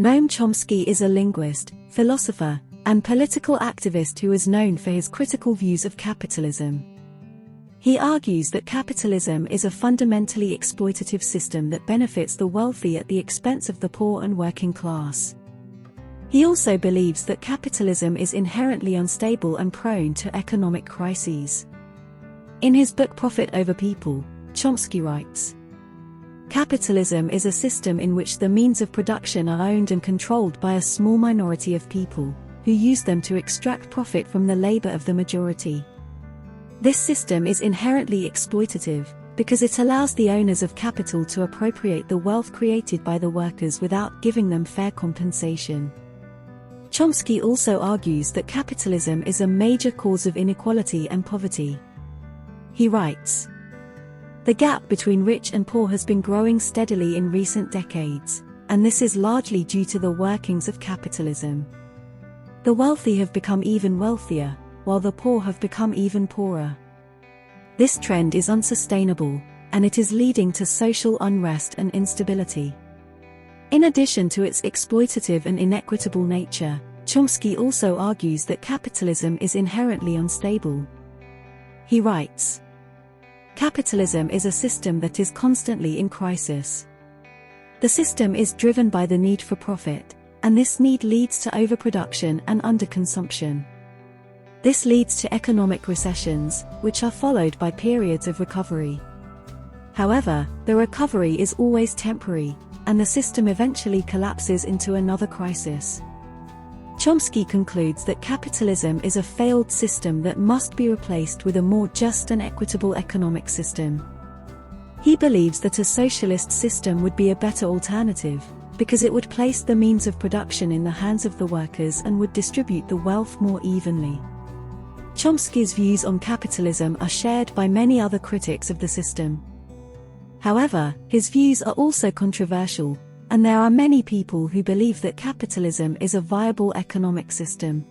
Noam Chomsky is a linguist, philosopher, and political activist who is known for his critical views of capitalism. He argues that capitalism is a fundamentally exploitative system that benefits the wealthy at the expense of the poor and working class. He also believes that capitalism is inherently unstable and prone to economic crises. In his book Profit Over People, Chomsky writes, "Capitalism is a system in which the means of production are owned and controlled by a small minority of people, who use them to extract profit from the labor of the majority. This system is inherently exploitative, because it allows the owners of capital to appropriate the wealth created by the workers without giving them fair compensation." Chomsky also argues that capitalism is a major cause of inequality and poverty. He writes, "The gap between rich and poor has been growing steadily in recent decades, and this is largely due to the workings of capitalism. The wealthy have become even wealthier, while the poor have become even poorer. This trend is unsustainable, and it is leading to social unrest and instability." In addition to its exploitative and inequitable nature, Chomsky also argues that capitalism is inherently unstable. He writes, "Capitalism is a system that is constantly in crisis. The system is driven by the need for profit, and this need leads to overproduction and underconsumption. This leads to economic recessions, which are followed by periods of recovery. However, the recovery is always temporary, and the system eventually collapses into another crisis." Chomsky concludes that capitalism is a failed system that must be replaced with a more just and equitable economic system. He believes that a socialist system would be a better alternative, because it would place the means of production in the hands of the workers and would distribute the wealth more evenly. Chomsky's views on capitalism are shared by many other critics of the system. However, his views are also controversial, and there are many people who believe that capitalism is a viable economic system.